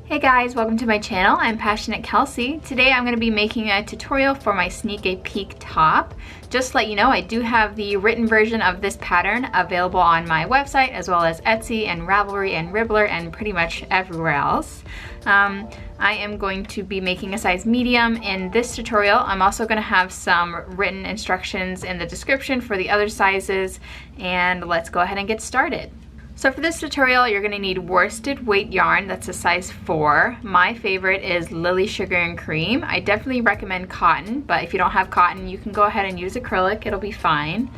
Hey guys, welcome to my channel. I'm Passionate Kelsey. Today I'm going to be making a tutorial for my Sneak a Peek top. Just to let you know, I do have the written version of this pattern available on my website, as well as Etsy and Ravelry and Ribbler and pretty much everywhere else. I am going to be making a size medium in this tutorial. I'm also going to have some written instructions in the description for the other sizes, and let's go ahead and get started. So for this tutorial, you're gonna need worsted weight yarn that's a size 4. My favorite is Lily Sugar and Cream. I definitely recommend cotton, but if you don't have cotton, you can go ahead and use acrylic, it'll be fine.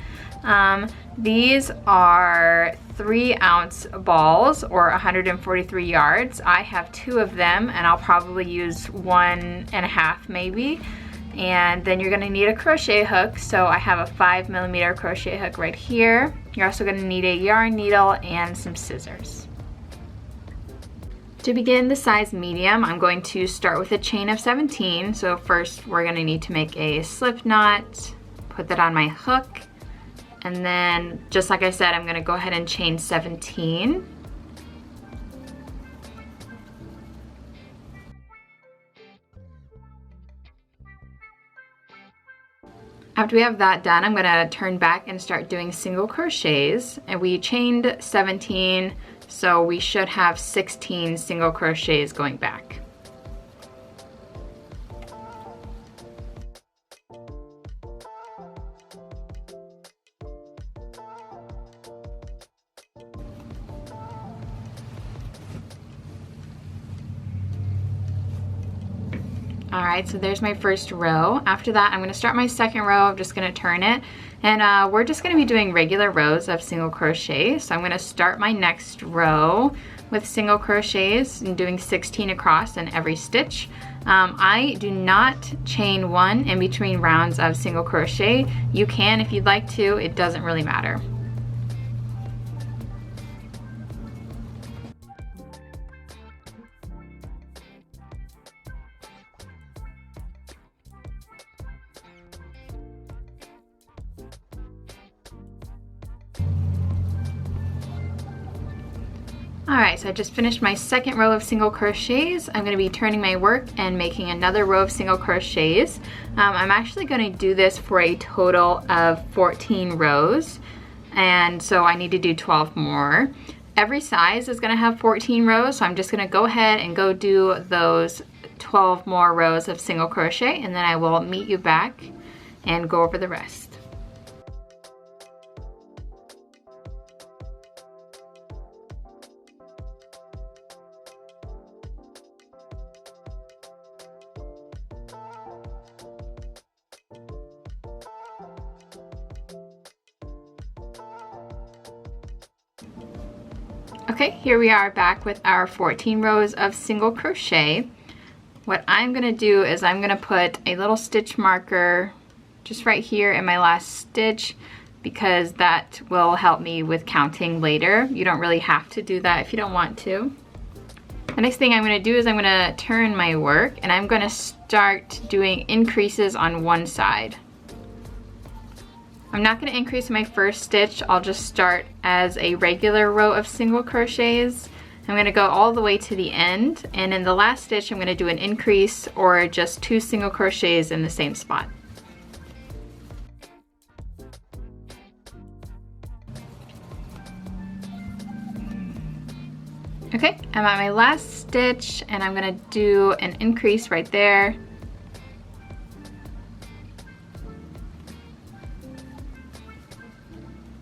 These are 3-ounce balls, or 143 yards. I have 2 of them, and I'll probably use 1.5 maybe. And then you're gonna need a crochet hook. So I have a 5mm crochet hook right here. You're also gonna need a yarn needle and some scissors. To begin the size medium, I'm going to start with a chain of 17. So first we're gonna need to make a slip knot, put that on my hook, and then just like I said, I'm gonna go ahead and chain 17. After we have that done, I'm gonna turn back and start doing single crochets. And we chained 17, so we should have 16 single crochets going back. Alright, so there's my first row. After that, I'm going to start my second row. I'm just going to turn it. And we're just going to be doing regular rows of single crochet. So I'm going to start my next row with single crochets and doing 16 across in every stitch. I do not chain 1 in between rounds of single crochet. You can if you'd like to. It doesn't really matter. Alright, so I just finished my second row of single crochets. I'm going to be turning my work and making another row of single crochets. I'm actually going to do this for a total of 14 rows, and so I need to do 12 more. Every size is going to have 14 rows, so I'm just going to go ahead and go do those 12 more rows of single crochet, and then I will meet you back and go over the rest. Okay, here we are back with our 14 rows of single crochet. What I'm gonna do is I'm gonna put a little stitch marker just right here in my last stitch, because that will help me with counting later. You don't really have to do that if you don't want to. The next thing I'm gonna do is I'm gonna turn my work, and I'm gonna start doing increases on one side. I'm not going to increase my first stitch. I'll just start as a regular row of single crochets. I'm going to go all the way to the end, and in the last stitch I'm going to do an increase or just 2 single crochets in the same spot. Okay, I'm at my last stitch, and I'm going to do an increase right there.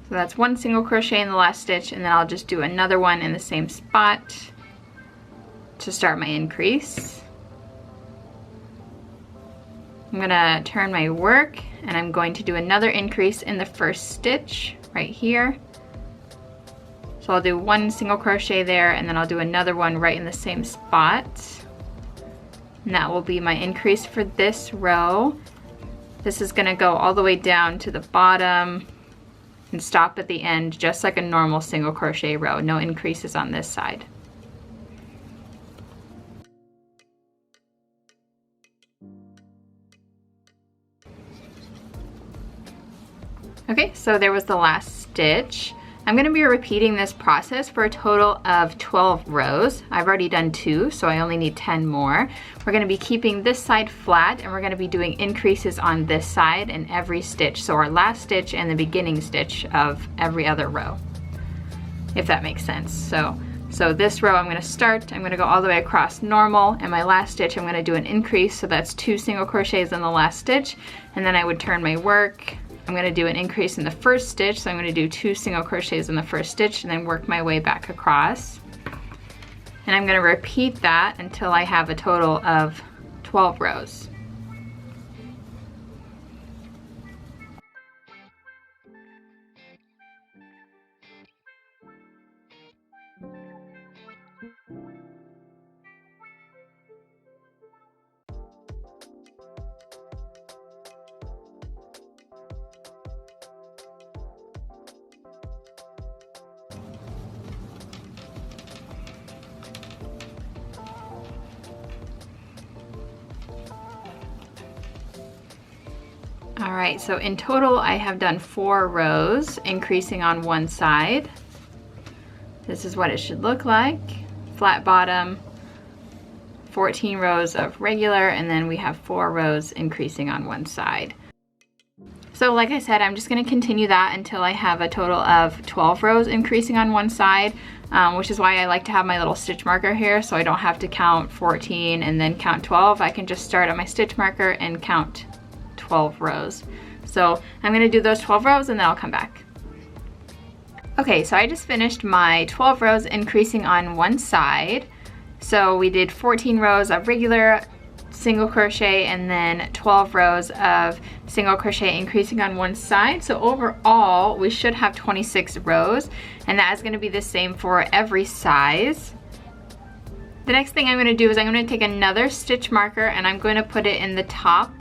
So that's 1 single crochet in the last stitch, and then I'll just do another one in the same spot to start my increase. I'm gonna turn my work, and I'm going to do another increase in the first stitch right here. So I'll do 1 single crochet there, and then I'll do another one right in the same spot. And that will be my increase for this row. This is gonna go all the way down to the bottom and stop at the end just like a normal single crochet row. No increases on this side. Okay, so there was the last stitch. I'm going to be repeating this process for a total of 12 rows. I've already done 2, so I only need 10 more. We're going to be keeping this side flat, and we're going to be doing increases on this side in every stitch. So our last stitch and the beginning stitch of every other row, if that makes sense. So this row I'm going to start, I'm going to go all the way across normal, and my last stitch I'm going to do an increase, so that's 2 single crochets in the last stitch, and then I would turn my work. I'm going to do an increase in the first stitch, so I'm going to do 2 single crochets in the first stitch and then work my way back across. And I'm going to repeat that until I have a total of 12 rows. Alright, so in total I have done 4 rows, increasing on one side. This is what it should look like. Flat bottom, 14 rows of regular, and then we have 4 rows increasing on one side. So like I said, I'm just going to continue that until I have a total of 12 rows increasing on one side, which is why I like to have my little stitch marker here, so I don't have to count 14 and then count 12. I can just start at my stitch marker and count 12 rows. So I'm going to do those 12 rows and then I'll come back. Okay, so I just finished my 12 rows increasing on one side. So we did 14 rows of regular single crochet and then 12 rows of single crochet increasing on one side. So overall we should have 26 rows, and that is going to be the same for every size. The next thing I'm going to do is I'm going to take another stitch marker and I'm going to put it in the top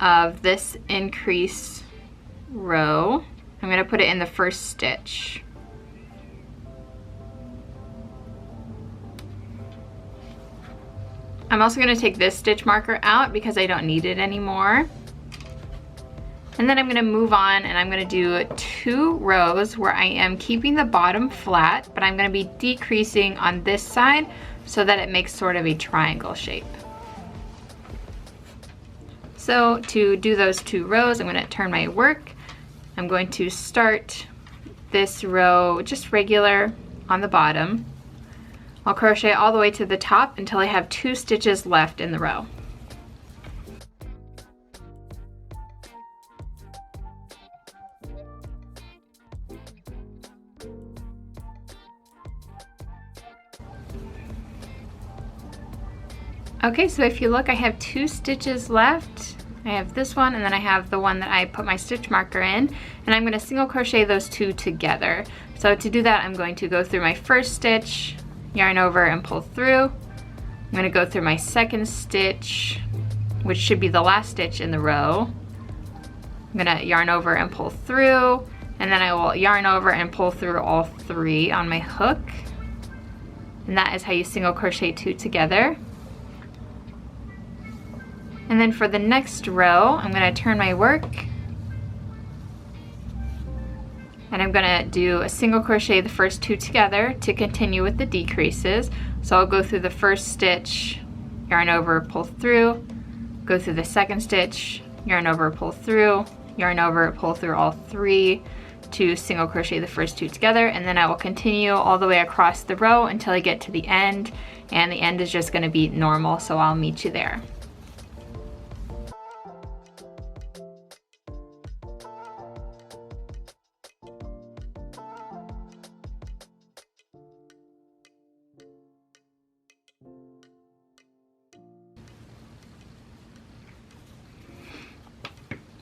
of this increase row. I'm going to put it in the first stitch. I'm also going to take this stitch marker out because I don't need it anymore. And then I'm going to move on and I'm going to do 2 rows where I am keeping the bottom flat, but I'm going to be decreasing on this side so that it makes sort of a triangle shape. So to do those 2 rows, I'm going to turn my work. I'm going to start this row just regular on the bottom. I'll crochet all the way to the top until I have 2 stitches left in the row. Okay, so if you look, I have 2 stitches left. I have this one and then I have the one that I put my stitch marker in, and I'm going to single crochet those 2 together. So to do that, I'm going to go through my first stitch, yarn over and pull through. I'm going to go through my second stitch, which should be the last stitch in the row. I'm going to yarn over and pull through, and then I will yarn over and pull through all 3 on my hook. And that is how you single crochet 2 together. And then for the next row, I'm going to turn my work and I'm going to do a single crochet the first 2 together to continue with the decreases. So I'll go through the first stitch, yarn over, pull through, go through the second stitch, yarn over, pull through, yarn over, pull through all 3 to single crochet the first 2 together, and then I will continue all the way across the row until I get to the end, and the end is just going to be normal, so I'll meet you there.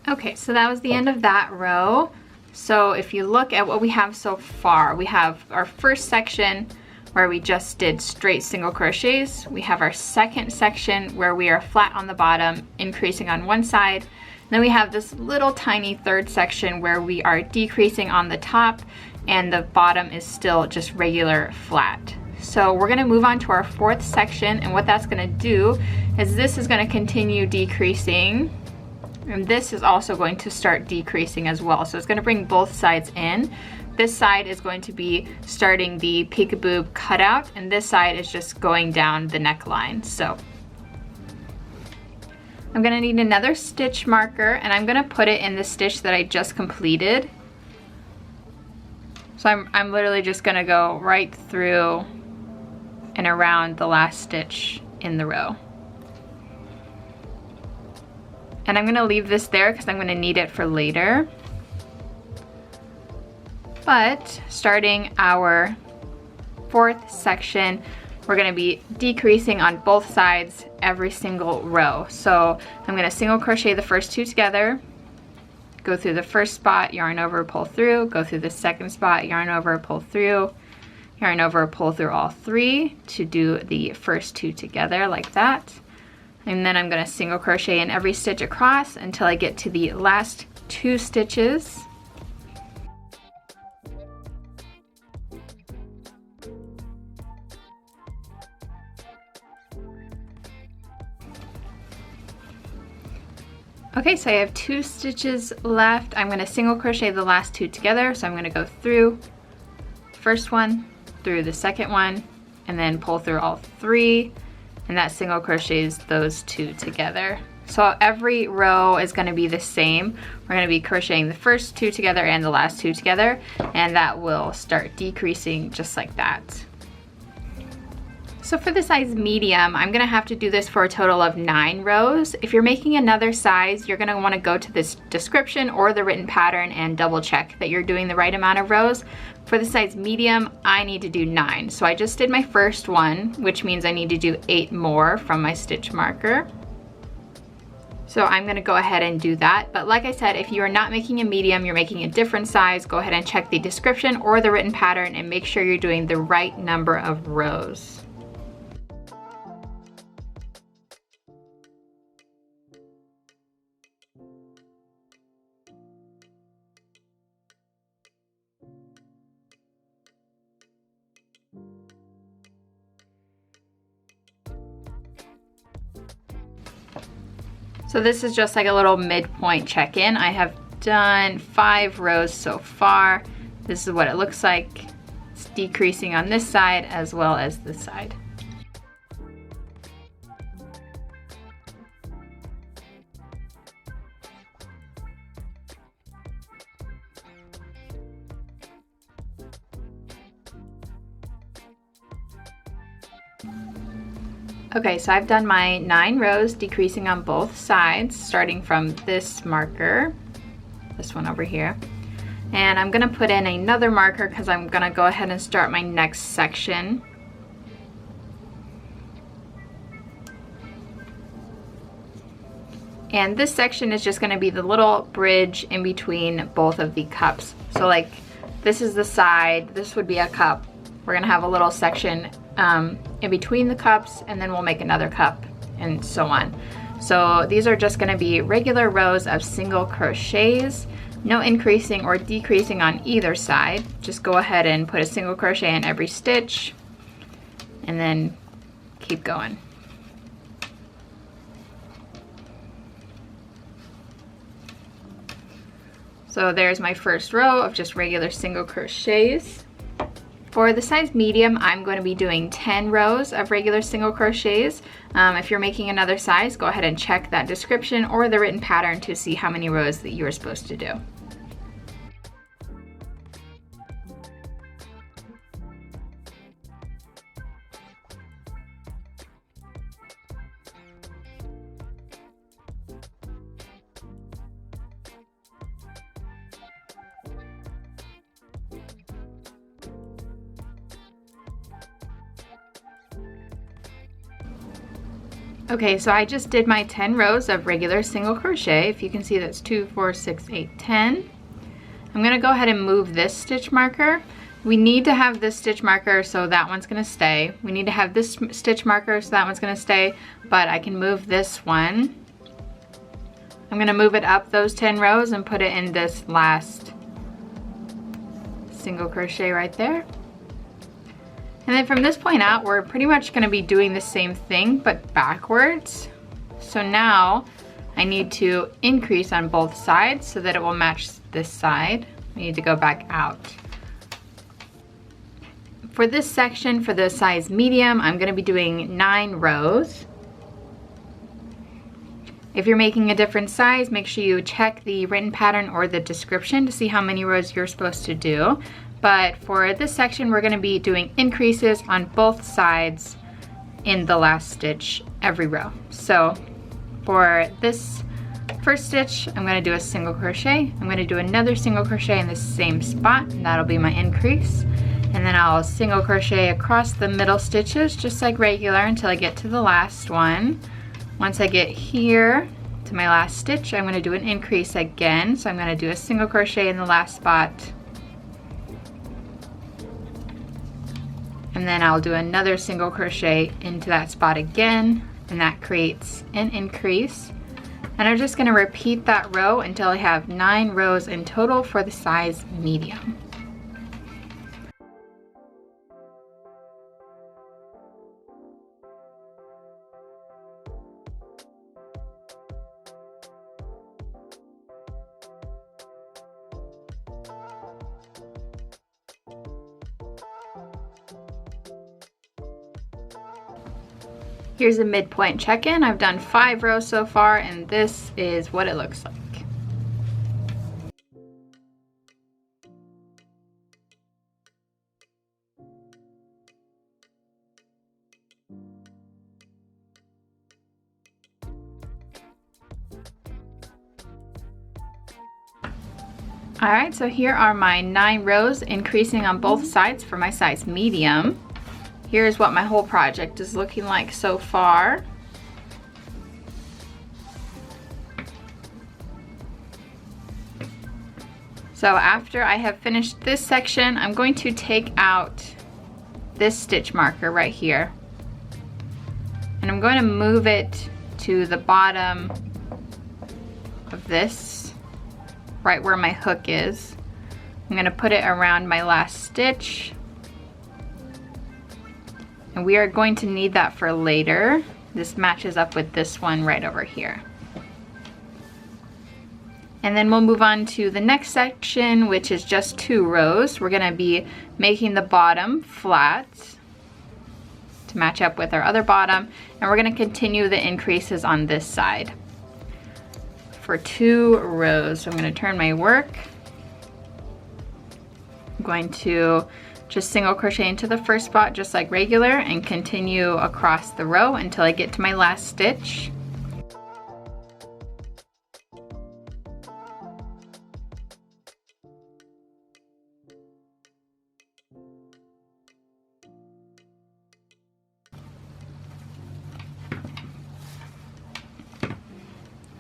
Okay, so that was the end of that row. So if you look at what we have so far, we have our first section where we just did straight single crochets. We have our second section where we are flat on the bottom, increasing on one side. Then we have this little tiny third section where we are decreasing on the top and the bottom is still just regular flat. So we're gonna move on to our fourth section, and what that's gonna do is this is gonna continue decreasing, and this is also going to start decreasing as well. So it's going to bring both sides in, this side is going to be starting the peekaboo cutout, and this side is just going down the neckline. So I'm gonna need another stitch marker, and I'm gonna put it in the stitch that I just completed. So I'm literally just gonna go right through and around the last stitch in the row. And I'm gonna leave this there because I'm gonna need it for later. But starting our fourth section, we're gonna be decreasing on both sides every single row. So I'm gonna single crochet the first two together, go through the first spot, yarn over, pull through, go through the second spot, yarn over, pull through, yarn over, pull through all three to do the first two together like that. And then I'm gonna single crochet in every stitch across until I get to the last two stitches. Okay, so I have 2 stitches left. I'm gonna single crochet the last 2 together. So I'm gonna go through the first one, through the second one, and then pull through all 3, and that single crochets those 2 together. So every row is gonna be the same. We're gonna be crocheting the first 2 together and the last 2 together, and that will start decreasing just like that. So for the size medium, I'm gonna have to do this for a total of 9 rows. If you're making another size, you're gonna wanna go to this description or the written pattern and double check that you're doing the right amount of rows. For the size medium, I need to do 9. So I just did my first one, which means I need to do 8 more from my stitch marker. So I'm gonna go ahead and do that. But like I said, if you are not making a medium, you're making a different size, go ahead and check the description or the written pattern and make sure you're doing the right number of rows. So this is just like a little midpoint check-in. I have done 5 rows so far. This is what it looks like. It's decreasing on this side as well as this side. Okay, so I've done my 9 rows, decreasing on both sides, starting from this marker, this one over here. And I'm gonna put in another marker because I'm gonna go ahead and start my next section. And this section is just gonna be the little bridge in between both of the cups. So like, this is the side, this would be a cup. We're gonna have a little section in between the cups, and then we'll make another cup and so on. So these are just gonna be regular rows of single crochets, no increasing or decreasing on either side. Just go ahead and put a single crochet in every stitch and then keep going. So there's my first row of just regular single crochets. For the size medium, I'm going to be doing 10 rows of regular single crochets. If you're making another size, go ahead and check that description or the written pattern to see how many rows that you are supposed to do. Okay, so I just did my 10 rows of regular single crochet. If you can see, that's 2, 4, 6, 8, 10. I'm gonna go ahead and move this stitch marker. We need to have this stitch marker, so that one's gonna stay. We need to have this stitch marker, so that one's gonna stay, but I can move this one. I'm gonna move it up those 10 rows and put it in this last single crochet right there. And then from this point out, we're pretty much gonna be doing the same thing, but backwards. So now I need to increase on both sides so that it will match this side. We need to go back out. for this section, for the size medium, I'm going to be doing 9 rows. If you're making a different size, make sure you check the written pattern or the description to see how many rows you're supposed to do. But for this section, we're going to be doing increases on both sides in the last stitch every row. So for this first stitch, I'm going to do a single crochet. I'm going to do another single crochet in the same spot, and that'll be my increase. And then I'll single crochet across the middle stitches just like regular until I get to the last one. Once I get here to my last stitch, I'm going to do an increase again. So I'm going to do a single crochet in the last spot. And then I'll do another single crochet into that spot again, and that creates an increase. And I'm just going to repeat that row until I have 9 rows in total for the size medium. Here's a midpoint check-in. I've done 5 rows so far, and this is what it looks like. Alright, so here are my 9 rows, increasing on both sides for my size medium. Here's what my whole project is looking like so far. So after I have finished this section, I'm going to take out this stitch marker right here. And I'm going to move it to the bottom of this, right where my hook is. I'm going to put it around my last stitch. And we are going to need that for later. This matches up with this one right over here. And then we'll move on to the next section, which is just 2 rows. We're gonna be making the bottom flat to match up with our other bottom. And we're gonna continue the increases on this side for 2 rows. So I'm gonna turn my work. I'm going to just single crochet into the first spot just like regular and continue across the row until I get to my last stitch.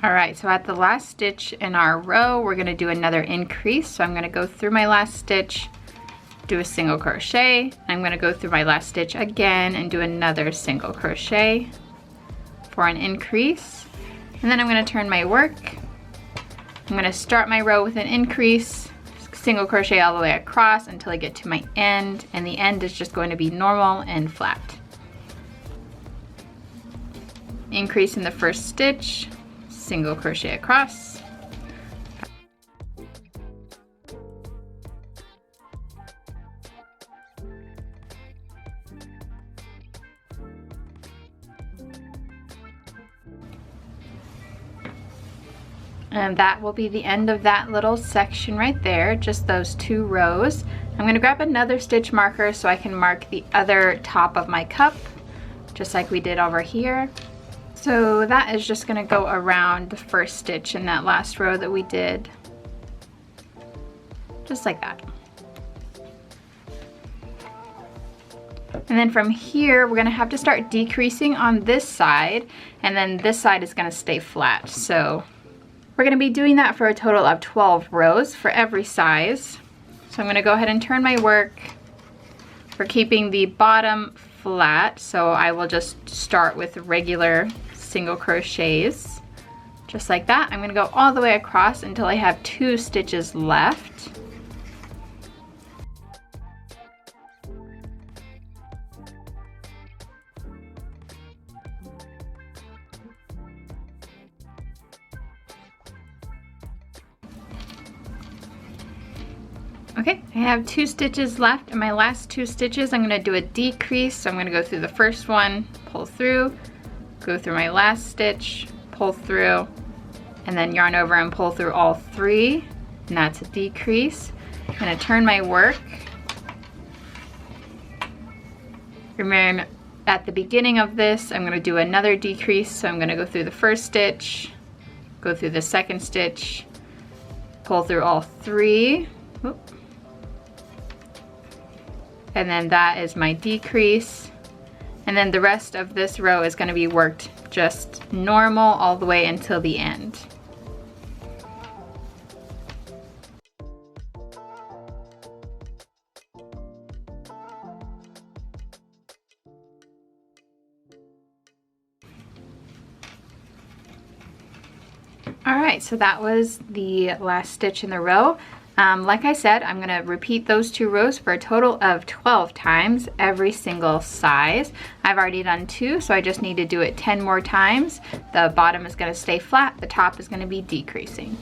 Alright, so at the last stitch in our row, we're going to do another increase. So I'm going to go through my last stitch, do a single crochet. I'm going to go through my last stitch again and do another single crochet for an increase. And then I'm going to turn my work. I'm going to start my row with an increase, single crochet all the way across until I get to my end, and the end is just going to be normal and flat. Increase in the first stitch, single crochet across. And that will be the end of that little section right there, just those 2 rows. I'm going to grab another stitch marker so I can mark the other top of my cup, just like we did over here. So that is just going to go around the first stitch in that last row that we did, just like that. And then from here, we're going to have to start decreasing on this side, and then this side is going to stay flat. So we're going to be doing that for a total of 12 rows for every size. So I'm going to go ahead and turn my work. We're keeping the bottom flat, so I will just start with regular single crochets, just like that. I'm going to go all the way across until I have 2 stitches left. Okay, I have 2 stitches left. In my last 2 stitches, I'm gonna do a decrease. So I'm gonna go through the first one, pull through, go through my last stitch, pull through, and then yarn over and pull through all 3, and that's a decrease. I'm gonna turn my work. Remember, at the beginning of this, I'm gonna do another decrease. So I'm gonna go through the first stitch, go through the second stitch, pull through all 3. Oop. And then that is my decrease. And then the rest of this row is gonna be worked just normal all the way until the end. All right, so that was the last stitch in the row. Like I said, I'm gonna repeat those 2 rows for a total of 12 times, every single size. I've already done 2, so I just need to do it 10 more times. The bottom is gonna stay flat, the top is gonna be decreasing.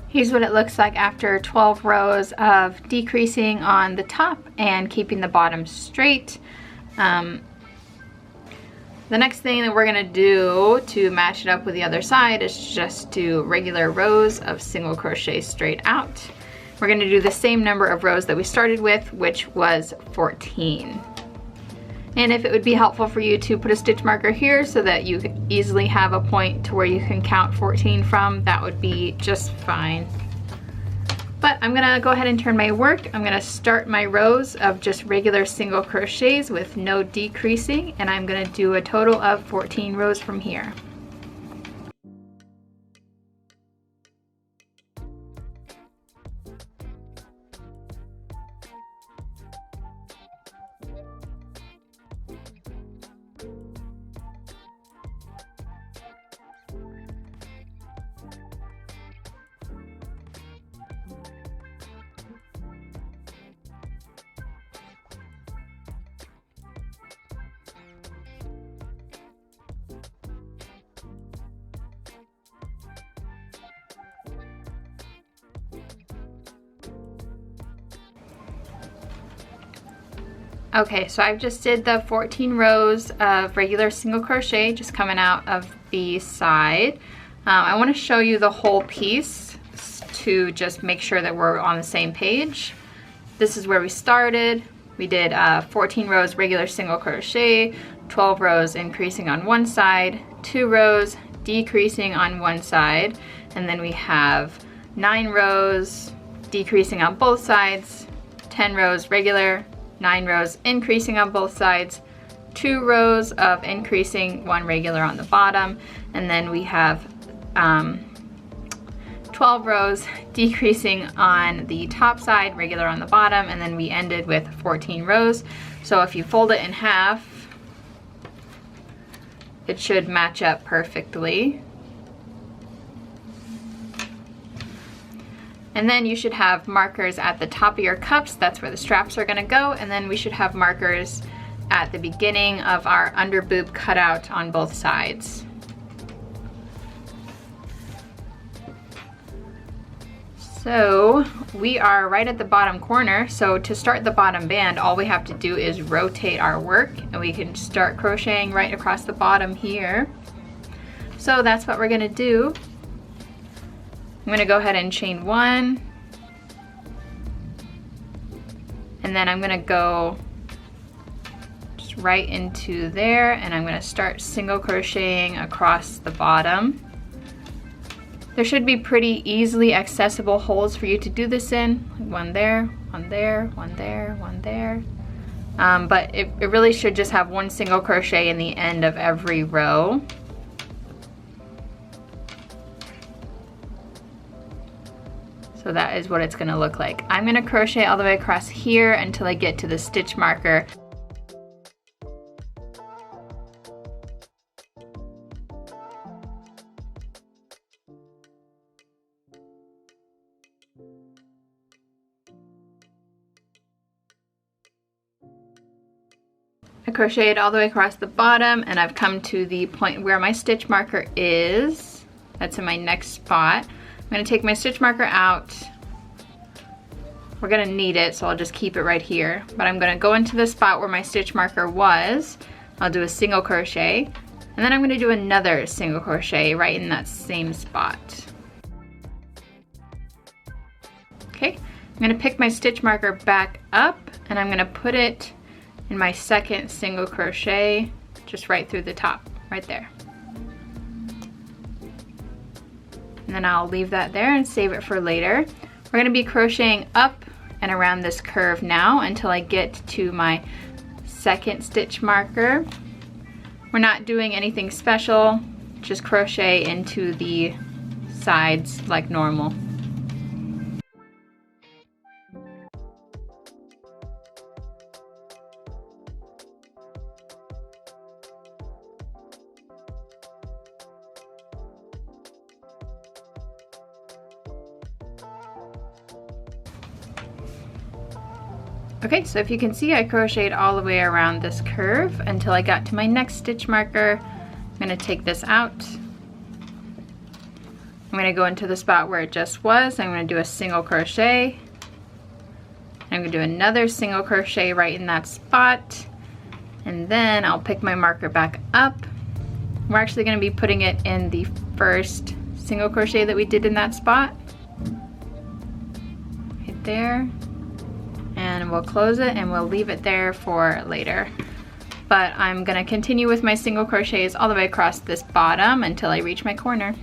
Here's what it looks like after 12 rows of decreasing on the top and keeping the bottom straight. The next thing that we're gonna do to match it up with the other side is just do regular rows of single crochet straight out. We're gonna do the same number of rows that we started with, which was 14. And if it would be helpful for you to put a stitch marker here so that you can easily have a point to where you can count 14 from, that would be just fine. But I'm gonna go ahead and turn my work. I'm gonna start my rows of just regular single crochets with no decreasing, and I'm gonna do a total of 14 rows from here. Okay, so I've just did the 14 rows of regular single crochet just coming out of the side. I want to show you the whole piece to just make sure that we're on the same page. This is where we started. We did 14 rows regular single crochet, 12 rows increasing on one side, 2 rows decreasing on one side, and then we have 9 rows decreasing on both sides, 10 rows regular, 9 rows increasing on both sides, 2 rows of increasing, 1 regular on the bottom, and then we have 12 rows decreasing on the top side, regular on the bottom, and then we ended with 14 rows. So if you fold it in half, it should match up perfectly. And then you should have markers at the top of your cups. That's where the straps are gonna go. And then we should have markers at the beginning of our under boob cutout on both sides. So we are right at the bottom corner. So to start the bottom band, all we have to do is rotate our work and we can start crocheting right across the bottom here. So that's what we're gonna do. I'm gonna go ahead and chain 1, and then I'm gonna go just right into there, and I'm gonna start single crocheting across the bottom. There should be pretty easily accessible holes for you to do this in. One there, one there, one there, one there. But it really should just have 1 single crochet in the end of every row. So that is what it's gonna look like. I'm gonna crochet all the way across here until I get to the stitch marker. I crocheted all the way across the bottom and I've come to the point where my stitch marker is. That's in my next spot. I'm gonna take my stitch marker out. We're gonna need it, so I'll just keep it right here. But I'm gonna go into the spot where my stitch marker was. I'll do a single crochet, and then I'm gonna do another single crochet right in that same spot. Okay, I'm gonna pick my stitch marker back up and I'm gonna put it in my second single crochet, just right through the top, right there. And then I'll leave that there and save it for later. We're gonna be crocheting up and around this curve now until I get to my second stitch marker. We're not doing anything special, just crochet into the sides like normal. Okay, so if you can see, I crocheted all the way around this curve until I got to my next stitch marker. I'm gonna take this out. I'm gonna go into the spot where it just was. I'm gonna do a single crochet. I'm gonna do another single crochet right in that spot. And then I'll pick my marker back up. We're actually gonna be putting it in the first single crochet that we did in that spot. Right there. And we'll close it and we'll leave it there for later. But I'm gonna continue with my single crochets all the way across this bottom until I reach my corner.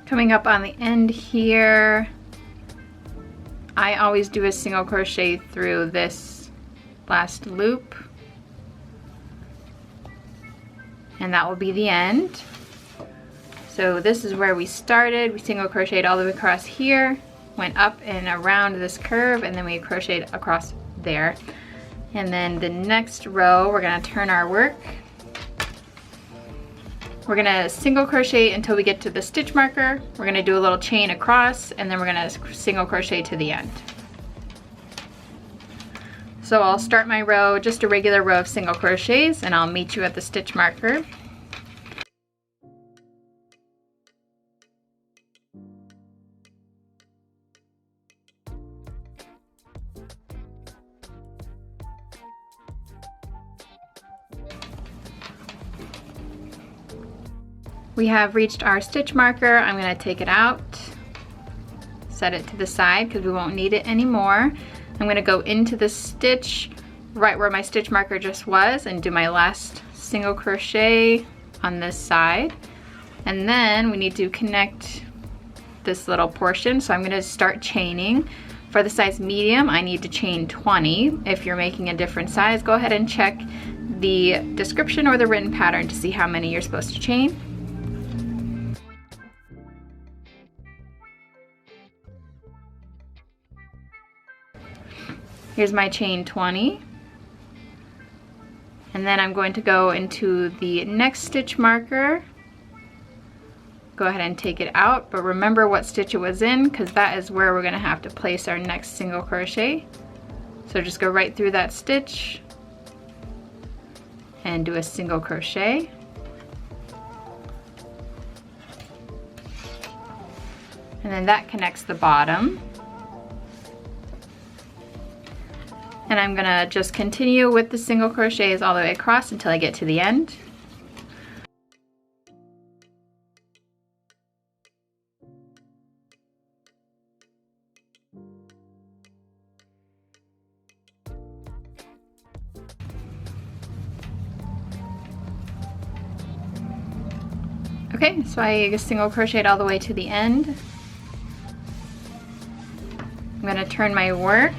Coming up on the end here, I always do a single crochet through this last loop, and that will be the end. So this is where we started. We single crocheted all the way across here, went up and around this curve, and then we crocheted across there. And then the next row, we're gonna turn our work. We're gonna single crochet until we get to the stitch marker. We're gonna do a little chain across, and then we're gonna single crochet to the end. So I'll start my row, just a regular row of single crochets, and I'll meet you at the stitch marker. We have reached our stitch marker. I'm gonna take it out, set it to the side because we won't need it anymore. I'm gonna go into the stitch right where my stitch marker just was and do my last single crochet on this side. And then we need to connect this little portion. So I'm gonna start chaining. For the size medium, I need to chain 20. If you're making a different size, go ahead and check the description or the written pattern to see how many you're supposed to chain. Here's my chain 20. And then I'm going to go into the next stitch marker. Go ahead and take it out, but remember what stitch it was in because that is where we're gonna have to place our next single crochet. So just go right through that stitch and do a single crochet. And then that connects the bottom. And I'm gonna just continue with the single crochets all the way across until I get to the end. Okay, so I single crocheted all the way to the end. going to turn my work,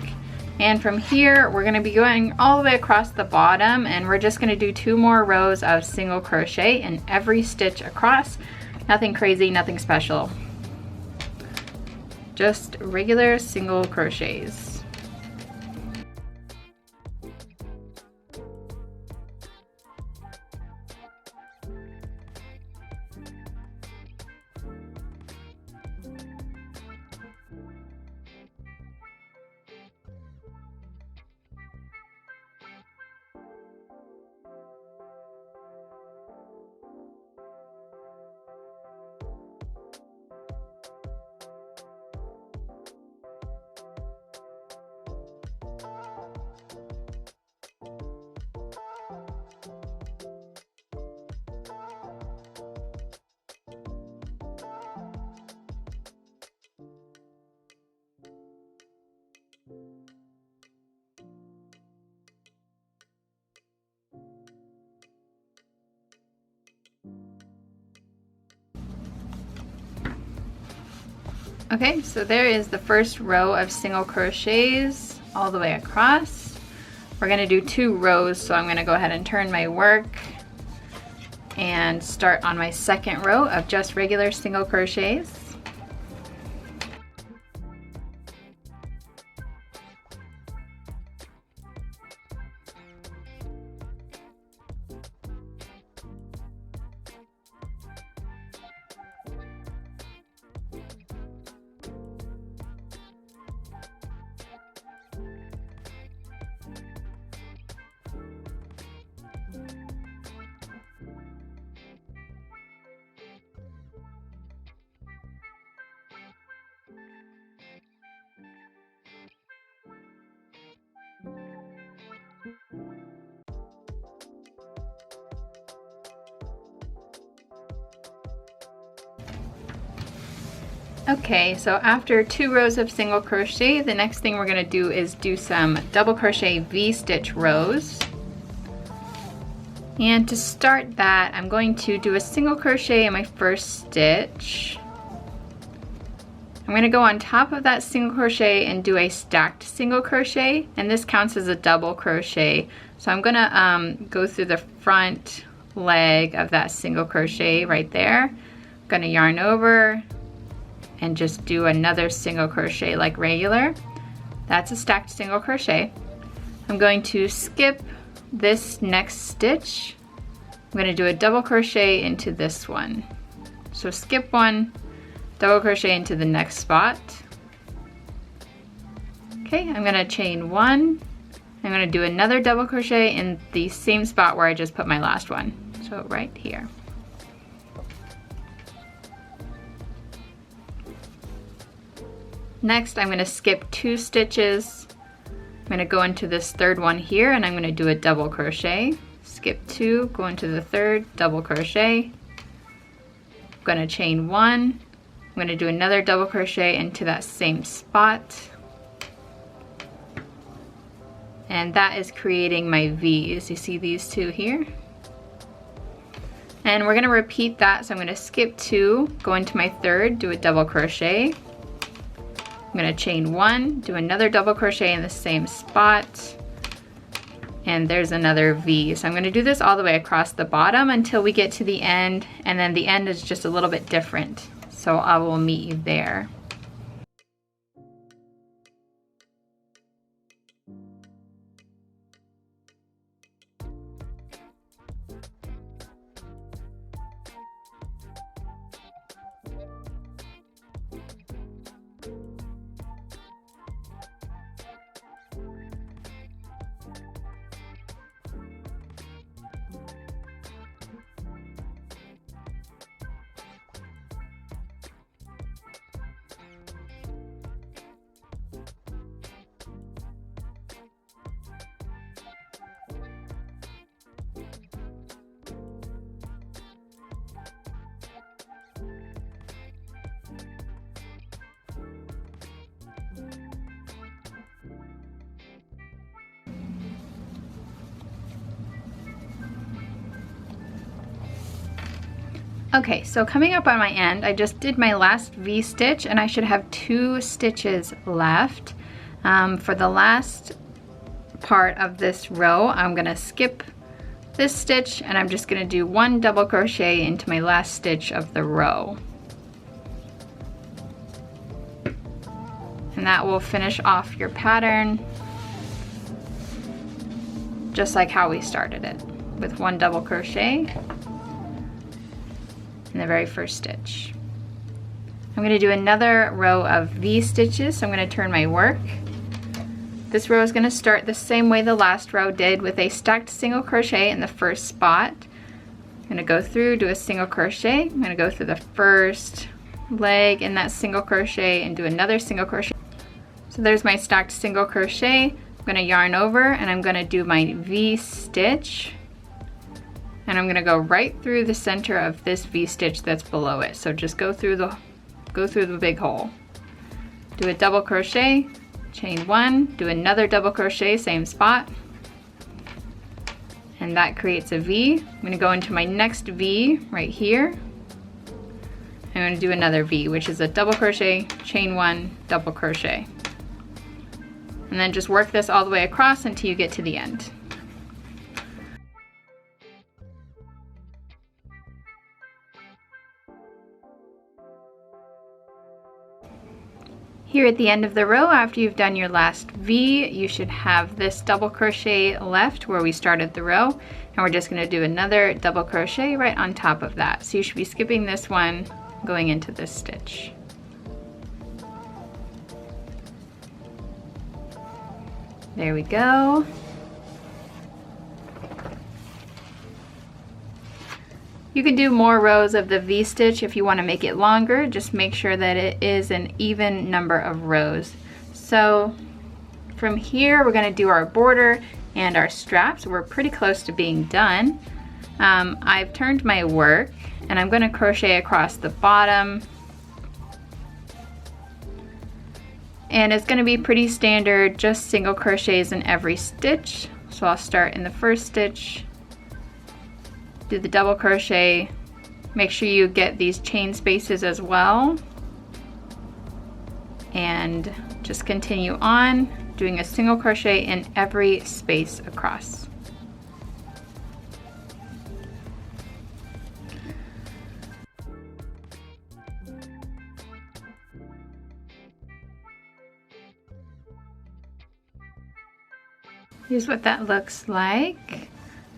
and from here we're going to be going all the way across the bottom, and we're just going to do 2 more rows of single crochet in every stitch across. Nothing crazy, nothing special. Just regular single crochets. Okay, so there is the first row of single crochets all the way across. We're going to do 2 rows, so I'm going to go ahead and turn my work and start on my second row of just regular single crochets. Okay, so after 2 rows of single crochet, the next thing we're going to do is do some double crochet V-stitch rows. And to start that, I'm going to do a single crochet in my first stitch. I'm going to go on top of that single crochet and do a stacked single crochet, and this counts as a double crochet. So I'm going to go through the front leg of that single crochet right there. I'm going to yarn over and just do another single crochet like regular. That's a stacked single crochet. I'm going to skip this next stitch. I'm going to do a double crochet into this one. So skip one, double crochet into the next spot. Okay, I'm going to chain 1. I'm going to do another double crochet in the same spot where I just put my last one. So right here. Next, I'm going to skip 2 stitches. I'm going to go into this third one here, and I'm going to do a double crochet. Skip 2, go into the third, double crochet. I'm going to chain 1. I'm going to do another double crochet into that same spot. And that is creating my V's. You see these 2 here? And we're going to repeat that, so I'm going to skip 2, go into my third, do a double crochet. I'm going to chain 1, do another double crochet in the same spot, and there's another V. So I'm going to do this all the way across the bottom until we get to the end, and then the end is just a little bit different. So I will meet you there. Okay, so coming up on my end, I just did my last V-stitch and I should have 2 stitches left. For the last part of this row, I'm gonna skip this stitch and I'm just gonna do 1 double crochet into my last stitch of the row. And that will finish off your pattern just like how we started it, with 1 double crochet in the very first stitch. I'm going to do another row of V stitches, so I'm going to turn my work. This row is going to start the same way the last row did, with a stacked single crochet in the first spot. I'm going to go through, do a single crochet. I'm going to go through the first leg in that single crochet and do another single crochet. So there's my stacked single crochet. I'm going to yarn over and I'm going to do my V stitch. And I'm going to go right through the center of this V stitch that's below it. So just go through the big hole. Do a double crochet, chain 1, do another double crochet, same spot. And that creates a V. I'm going to go into my next V right here. I'm going to do another V, which is a double crochet, chain 1, double crochet. And then just work this all the way across until you get to the end. Here at the end of the row, after you've done your last V, you should have this double crochet left where we started the row, and we're just going to do another double crochet right on top of that. So you should be skipping this one, going into this stitch. There we go. You can do more rows of the V-stitch if you want to make it longer. Just make sure that it is an even number of rows. So from here, we're going to do our border and our straps. We're pretty close to being done. I've turned my work and I'm going to crochet across the bottom. And it's going to be pretty standard, just single crochets in every stitch. So I'll start in the first stitch, do the double crochet, make sure you get these chain spaces as well, and just continue on doing a single crochet in every space across. Here's what that looks like.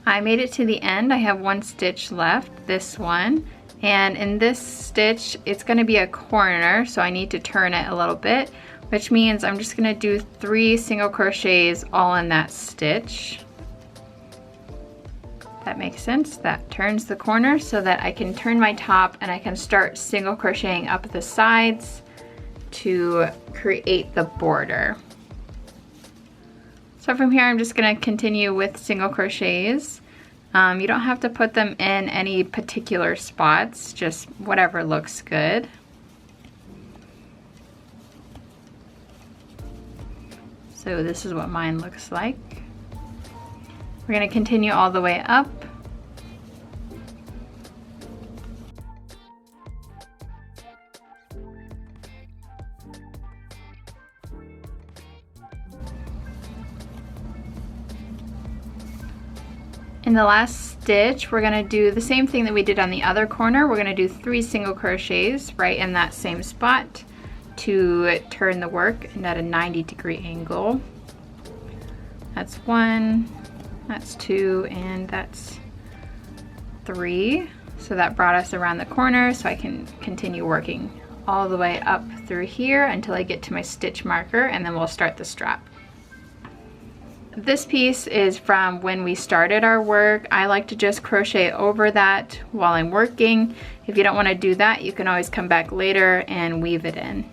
I made it to the end. I have 1 stitch left, this one, and in this stitch it's going to be a corner, so I need to turn it a little bit, which means I'm just going to do 3 single crochets all in that stitch. That makes sense. That turns the corner so that I can turn my top and I can start single crocheting up the sides to create the border. So from here I'm just going to continue with single crochets. You don't have to put them in any particular spots, just whatever looks good. So this is what mine looks like. We're going to continue all the way up. In the last stitch, we're going to do the same thing that we did on the other corner. We're going to do 3 single crochets right in that same spot to turn the work and at a 90-degree angle. That's 1, that's 2, and that's 3. So that brought us around the corner, so I can continue working all the way up through here until I get to my stitch marker, and then we'll start the strap. This piece is from when we started our work. I like to just crochet over that while I'm working. If you don't want to do that, you can always come back later and weave it in.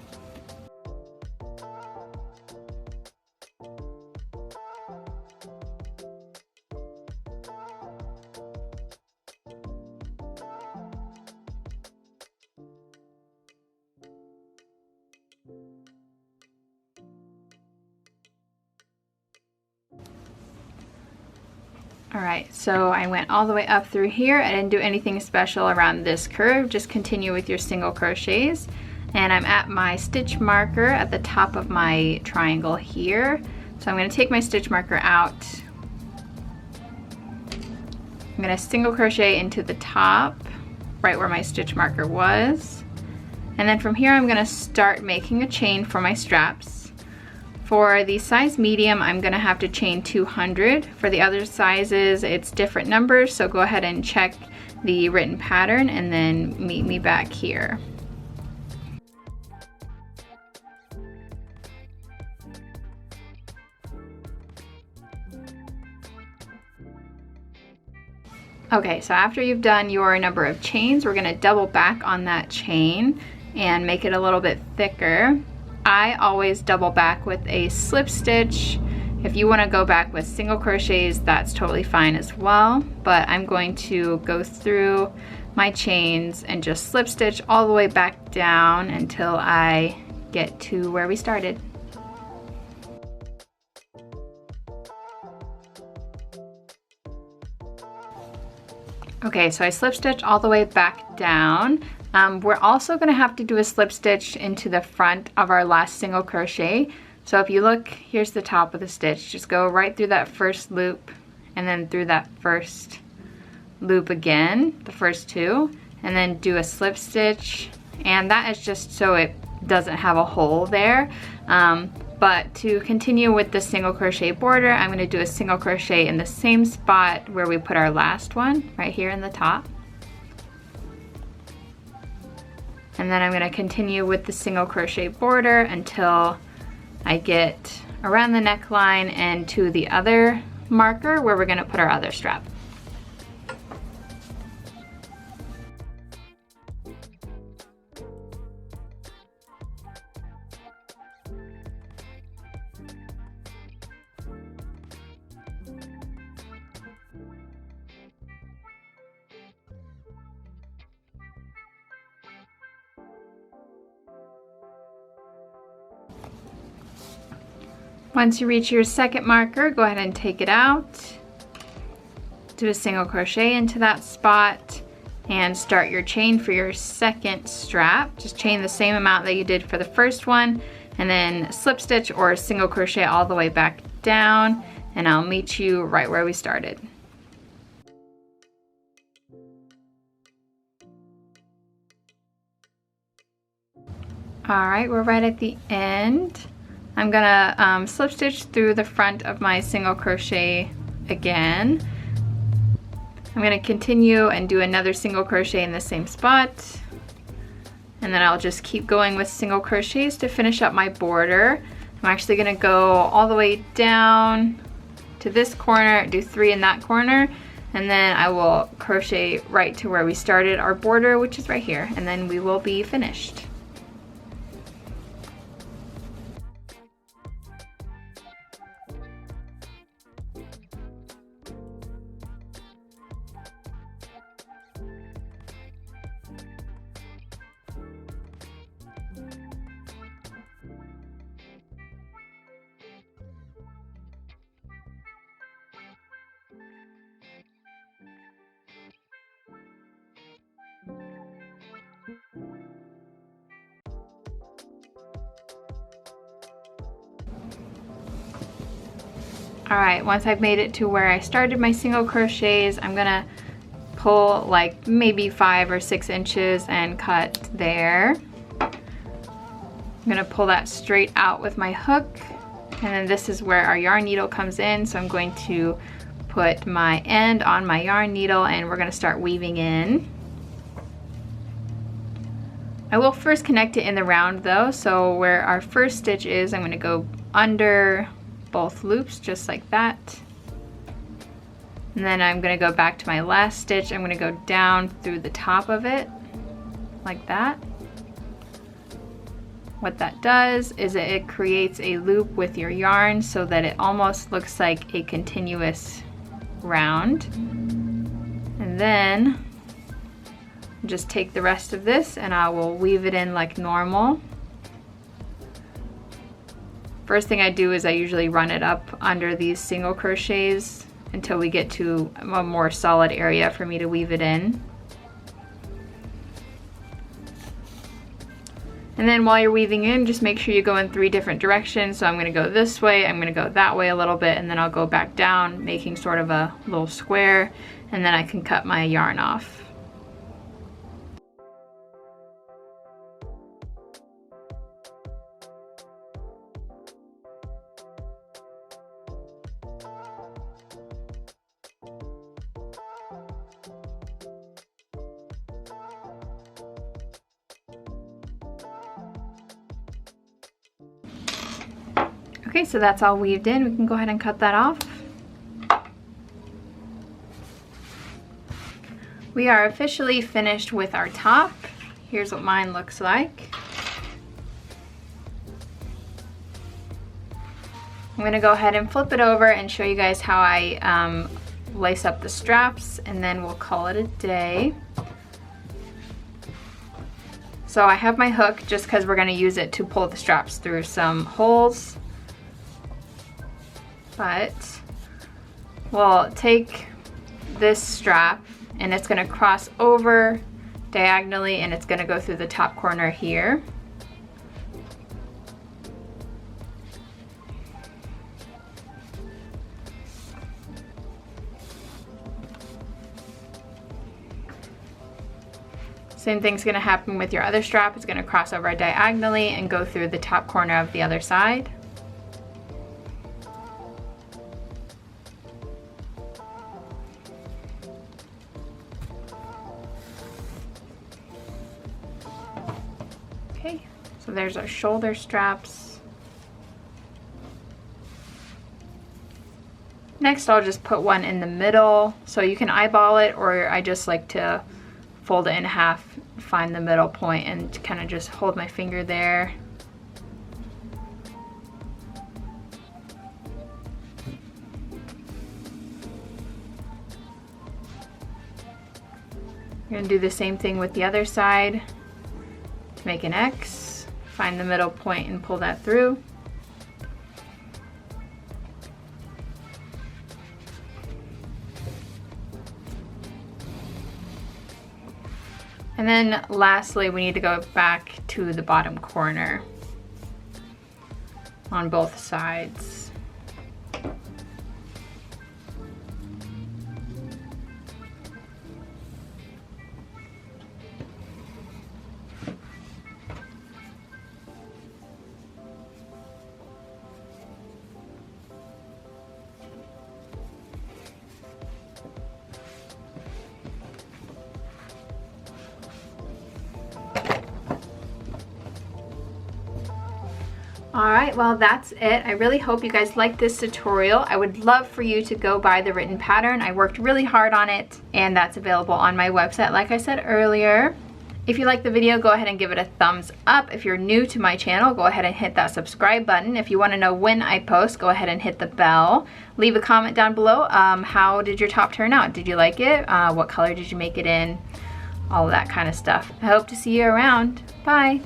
Alright, so I went all the way up through here. I didn't do anything special around this curve, just continue with your single crochets. and I'm at my stitch marker at the top of my triangle here. So I'm going to take my stitch marker out. I'm going to single crochet into the top, right where my stitch marker was. And then from here I'm going to start making a chain for my straps. For the size medium, I'm going to have to chain 200. For the other sizes, it's different numbers, so go ahead and check the written pattern and then meet me back here. Okay, so after you've done your number of chains, we're gonna double back on that chain and make it a little bit thicker. I always double back with a slip stitch. If you wanna go back with single crochets, that's totally fine as well, but I'm going to go through my chains and just slip stitch all the way back down until I get to where we started. Okay, so I slip stitch all the way back down. We're also gonna have to do a slip stitch into the front of our last single crochet. So if you look, here's the top of the stitch. Just go right through that first loop and then through that first loop again, the first two, and then do a slip stitch. And that is just so it doesn't have a hole there. But to continue with the single crochet border, I'm going to do a single crochet in the same spot where we put our last one, right here in the top. And then I'm going to continue with the single crochet border until I get around the neckline and to the other marker where we're going to put our other strap. Once you reach your second marker, go ahead and take it out, do a single crochet into that spot, and start your chain for your second strap. Just chain the same amount that you did for the first one, and then slip stitch or single crochet all the way back down, and I'll meet you right where we started. All right, we're right at the end. I'm gonna slip stitch through the front of my single crochet again. I'm gonna continue and do another single crochet in the same spot. And then I'll just keep going with single crochets to finish up my border. I'm actually gonna go all the way down to this corner, do 3 in that corner, and then I will crochet right to where we started our border, which is right here, and then we will be finished. All right, once I've made it to where I started my single crochets, I'm gonna pull like maybe 5 or 6 inches and cut there. I'm gonna pull that straight out with my hook, and then this is where our yarn needle comes in, so I'm going to put my end on my yarn needle and we're gonna start weaving in. I will first connect it in the round though, so where our first stitch is, I'm gonna go under both loops just like that, and then I'm going to go back to my last stitch. I'm going to go down through the top of it like that. What that does is it creates a loop with your yarn so that it almost looks like a continuous round, and then just take the rest of this and I will weave it in like normal. First thing I do is I usually run it up under these single crochets until we get to a more solid area for me to weave it in. And then while you're weaving in, just make sure you go in 3 different directions. So I'm gonna go this way, I'm gonna go that way a little bit, and then I'll go back down, making sort of a little square, and then I can cut my yarn off. Okay, so that's all weaved in. We can go ahead and cut that off. We are officially finished with our top. Here's what mine looks like. I'm gonna go ahead and flip it over and show you guys how I lace up the straps, and then we'll call it a day. So I have my hook just because we're gonna use it to pull the straps through some holes. But we'll take this strap and it's gonna cross over diagonally and it's gonna go through the top corner here. Same thing's gonna happen with your other strap. It's gonna cross over diagonally and go through the top corner of the other side. Okay, so there's our shoulder straps. Next, I'll just put one in the middle. So you can eyeball it, or I just like to fold it in half, find the middle point, and kind of just hold my finger there. You're gonna do the same thing with the other side. To make an X, find the middle point and pull that through. And then lastly, we need to go back to the bottom corner on both sides. Alright, well that's it. I really hope you guys liked this tutorial. I would love for you to go buy the written pattern. I worked really hard on it, and that's available on my website like I said earlier. If you liked the video, go ahead and give it a thumbs up. If you're new to my channel, go ahead and hit that subscribe button. If you want to know when I post, go ahead and hit the bell. Leave a comment down below. How did your top turn out? Did you like it? What color did you make it in? All of that kind of stuff. I hope to see you around. Bye!